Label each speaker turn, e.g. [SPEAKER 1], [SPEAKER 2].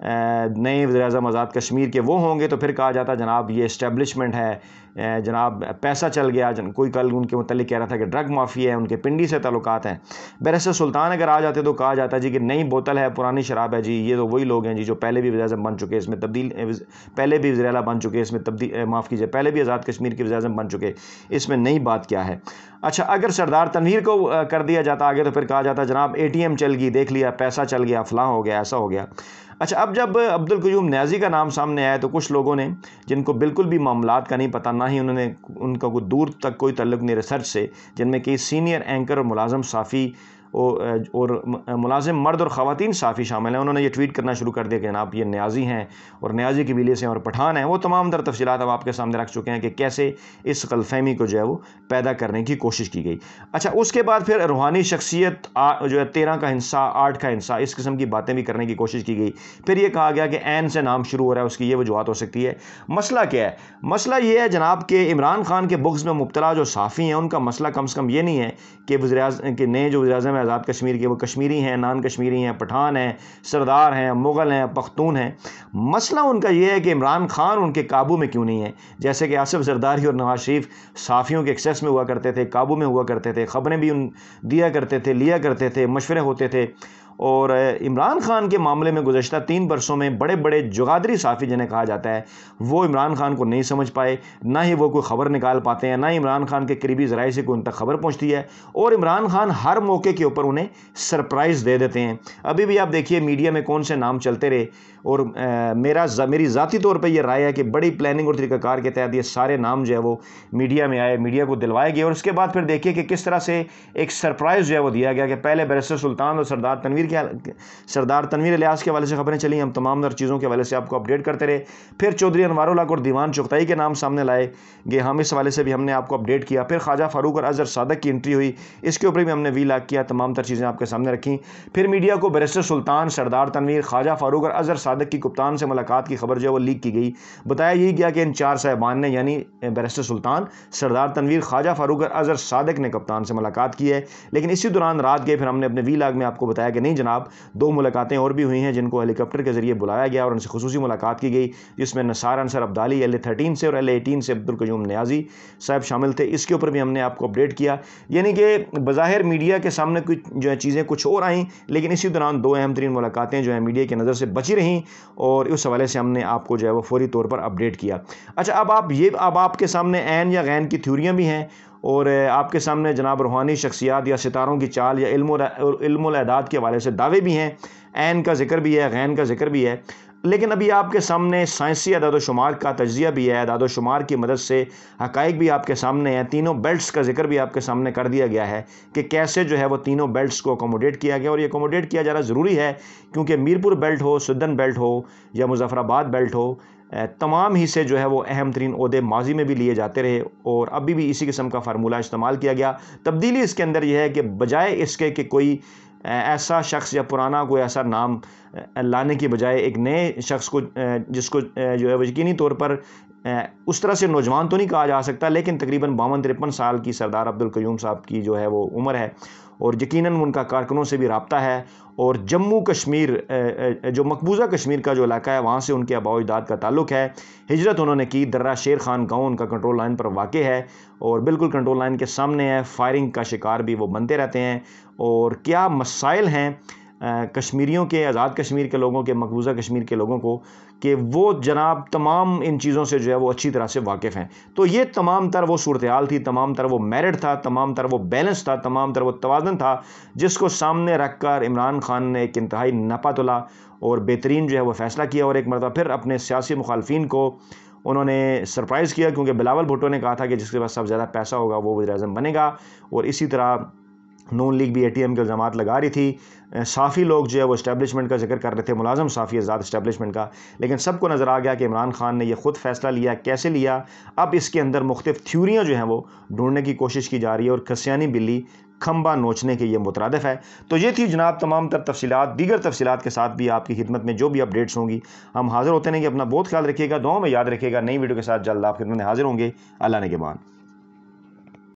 [SPEAKER 1] نئے وزیر اعظم آزاد کشمیر کے وہ ہوں گے تو پھر کہا جاتا جناب یہ اسٹیبلشمنٹ ہے، جناب پیسہ چل گیا، کوئی کل ان کے متعلق کہہ رہا تھا کہ ڈرگ مافیا ہے، ان کے پنڈی سے تعلقات ہیں۔ بیرسٹر سلطان اگر آ جاتے تو کہا جاتا جی کہ نئی بوتل ہے، پرانی شراب ہے، جی یہ تو وہی لوگ ہیں جی جو پہلے بھی وزیر اعظم بن چکے، اس میں پہلے بھی وزیر اعلیٰ بن چکے، اس میں معاف کیجیے پہلے بھی آزاد کشمیر کے وزیر اعظم بن چکے، اس میں نئی بات کیا ہے۔ اچھا اگر سردار تنویر کو کر دیا جاتا آگے تو پھر کہا جاتا جناب اے ٹی ایم چل گئی، دیکھ لیا پیسہ چل گیا، فلاں ہو گیا، ایسا ہو گیا۔ اچھا اب جب عبدالقیوم نیازی کا نام سامنے آیا تو کچھ لوگوں نے جن کو بالکل بھی معاملات کا نہیں پتہ، نہ ہی ان کا کوئی دور تک کوئی تعلق نہیں ریسرچ سے، جن میں کئی سینئر اینکر اور ملازم صحافی اور ملازم مرد اور خواتین صحافی شامل ہیں، انہوں نے یہ ٹویٹ کرنا شروع کر دیا کہ جناب یہ نیازی ہیں اور نیازی قبیلے سے اور پٹھان ہیں۔ وہ تمام تر تفصیلات ہم آپ کے سامنے رکھ چکے ہیں کہ کیسے اس غلط فہمی کو جو ہے وہ پیدا کرنے کی کوشش کی گئی۔ اچھا اس کے بعد پھر روحانی شخصیت جو ہے 13 کا ہنسا، 8 کا ہنسا، اس قسم کی باتیں بھی کرنے کی کوشش کی گئی۔ پھر یہ کہا گیا کہ عین سے نام شروع ہو رہا ہے، اس کی یہ وجوہات ہو سکتی ہے۔ مسئلہ کیا ہے؟ مسئلہ یہ ہے جناب کہ عمران خان کے بغض میں مبتلا جو صحافی ہیں ان کا مسئلہ کم سے کم یہ نہیں ہے کہ نئے جو وزیر اعظم آزاد کشمیر کے وہ کشمیری ہیں، نان کشمیری ہیں، پٹھان ہیں، سردار ہیں، مغل ہیں، پختون ہیں۔ مسئلہ ان کا یہ ہے کہ عمران خان ان کے قابو میں کیوں نہیں ہے؟ جیسے کہ آصف زرداری اور نواز شریف صحافیوں کے ایکسیس میں ہوا کرتے تھے، قابو میں ہوا کرتے تھے، خبریں بھی دیا کرتے تھے، لیا کرتے تھے، مشورے ہوتے تھے۔ اور عمران خان کے معاملے میں گزشتہ 3 برسوں میں بڑے بڑے جگادری صحافی جنہیں کہا جاتا ہے وہ عمران خان کو نہیں سمجھ پائے، نہ ہی وہ کوئی خبر نکال پاتے ہیں، نہ ہی عمران خان کے قریبی ذرائع سے کوئی ان تک خبر پہنچتی ہے، اور عمران خان ہر موقع کے اوپر انہیں سرپرائز دے دیتے ہیں۔ ابھی بھی آپ دیکھیے میڈیا میں کون سے نام چلتے رہے، اور میری ذاتی طور پہ یہ رائے ہے کہ بڑی پلاننگ اور طریقہ کار کے تحت یہ سارے نام جو ہے وہ میڈیا میں آئے، میڈیا کو دلوائے گئے، اور اس کے بعد پھر دیکھیے کہ کس طرح سے ایک سرپرائز جو ہے وہ دیا گیا کہ پہلے بیرسٹر سلطان اور سردار تنویر الیاس کے حوالے سے خبریں چلیں، ہم تمام در چیزوں کے حوالے سے آپ کو اپڈیٹ کرتے رہے، پھر چودھری انوار الحق اور دیوان چغتائی کے نام سامنے لائے گئے، ہم اس حوالے سے بھی ہم نے آپ کو اپڈیٹ کیا، پھر خواجہ فاروق اور اظہر صادق کی انٹری ہوئی، اس کے اوپر بھی ہم نے وی لاگ کیا، تمام تر چیزیں آپ کے سامنے رکھیں۔ پھر میڈیا کو بیرسٹر سلطان، سردار تنویر، خواجہ فاروق اور اظہر صادق کی کپتان سے ملاقات کی خبر جو ہے وہ لیک کی گئی، بتایا یہی گیا کہ ان 4 صاحبان نے یعنی بیرسٹر سلطان، سردار تنویر، خواجہ فاروق اور اظہر صادق نے کپتان سے ملاقات کی ہے، لیکن اسی دوران رات گئے پھر ہم نے اپنے وی لاگ میں آپ کو بتایا کہ نہیں جناب 2 ملاقاتیں اور بھی ہوئی ہیں جن کو ہیلی کاپٹر کے ذریعے بلایا گیا اور ان سے خصوصی ملاقات کی گئی، جس میں نثار انصر عبدالی LA-13 سے اور LA-18 سے عبدالقیوم نیازی صاحب شامل تھے، اس کے اوپر بھی ہم نے آپ کو اپڈیٹ کیا۔ یعنی کہ بظاہر میڈیا کے سامنے کچھ جو ہے چیزیں کچھ اور آئیں، لیکن اسی دوران 2 اہم ترین ملاقاتیں جو ہیں میڈیا کی نظر سے بچی رہیں، اور اس حوالے سے ہم نے آپ کو جو ہے وہ فوری طور پر اپڈیٹ کیا۔ اچھا اب آپ کے سامنے عین یا غین کی تھیوریاں بھی ہیں، اور آپ کے سامنے جناب روحانی شخصیات یا ستاروں کی چال یا علم الاعداد کے حوالے سے دعوے بھی ہیں، عین کا ذکر بھی ہے، غین کا ذکر بھی ہے، لیکن ابھی آپ کے سامنے سائنسی اعداد و شمار کا تجزیہ بھی ہے، اعداد و شمار کی مدد سے حقائق بھی آپ کے سامنے ہیں، تینوں بیلٹس کا ذکر بھی آپ کے سامنے کر دیا گیا ہے کہ کیسے جو ہے وہ تینوں بیلٹس کو اکوموڈیٹ کیا گیا، اور یہ اکوموڈیٹ کیا جانا ضروری ہے کیونکہ میرپور بیلٹ ہو، سدن بیلٹ ہو یا مظفر آباد بیلٹ ہو، تمام ہی سے جو ہے وہ اہم ترین عہدے ماضی میں بھی لیے جاتے رہے، اور ابھی بھی اسی قسم کا فارمولہ استعمال کیا گیا۔ تبدیلی اس کے اندر یہ ہے کہ بجائے اس کے کہ کوئی ایسا شخص یا پرانا کوئی ایسا نام لانے کی بجائے ایک نئے شخص کو جس کو جو ہے وہ یقینی طور پر اس طرح سے نوجوان تو نہیں کہا جا سکتا، لیکن تقریباً 52-53 سال کی سردار عبدالقیوم صاحب کی جو ہے وہ عمر ہے، اور یقیناً ان کا کارکنوں سے بھی رابطہ ہے، اور جموں کشمیر جو مقبوضہ کشمیر کا جو علاقہ ہے وہاں سے ان کے آباء و اجداد کا تعلق ہے، ہجرت انہوں نے کی، درہ شیر خان گاؤں ان کا کنٹرول لائن پر واقع ہے، اور بالکل کنٹرول لائن کے سامنے ہے، فائرنگ کا شکار بھی وہ بنتے رہتے ہیں، اور کیا مسائل ہیں کشمیریوں کے، آزاد کشمیر کے لوگوں کے، مقبوضہ کشمیر کے لوگوں کو، کہ وہ جناب تمام ان چیزوں سے جو ہے وہ اچھی طرح سے واقف ہیں۔ تو یہ تمام تر وہ صورتحال تھی، تمام تر وہ میرٹ تھا، تمام تر وہ بیلنس تھا، تمام تر وہ توازن تھا، جس کو سامنے رکھ کر عمران خان نے ایک انتہائی نپا تلا اور بہترین جو ہے وہ فیصلہ کیا، اور ایک مرتبہ پھر اپنے سیاسی مخالفین کو انہوں نے سرپرائز کیا، کیونکہ بلاول بھٹو نے کہا تھا کہ جس کے پاس سب زیادہ پیسہ ہوگا وہ وزیر اعظم بنے گا، اور اسی طرح نون لیگ بھی ATM کے الزامات لگا رہی تھی، صحافی لوگ جو ہے وہ اسٹیبلشمنٹ کا ذکر کر رہے تھے، ملازم صحافی آزاد اسٹیبلشمنٹ کا، لیکن سب کو نظر آ گیا کہ عمران خان نے یہ خود فیصلہ لیا، کیسے لیا، اب اس کے اندر مختلف تھیوریاں جو ہیں وہ ڈھونڈنے کی کوشش کی جا رہی ہے، اور کھسیانی بلی کھمبا نوچنے کے یہ مترادف ہے۔ تو یہ تھی جناب تمام تر تفصیلات، دیگر تفصیلات کے ساتھ بھی آپ کی خدمت میں جو بھی اپڈیٹس ہوں گی ہم حاضر ہوتے ہیں کہ اپنا بہت خیال رکھیے گا، دعاؤں میں یاد رکھیے گا، نئی ویڈیو کے ساتھ جلد آپ خدمت میں حاضر ہوں گے، اللہ نے کے بعد۔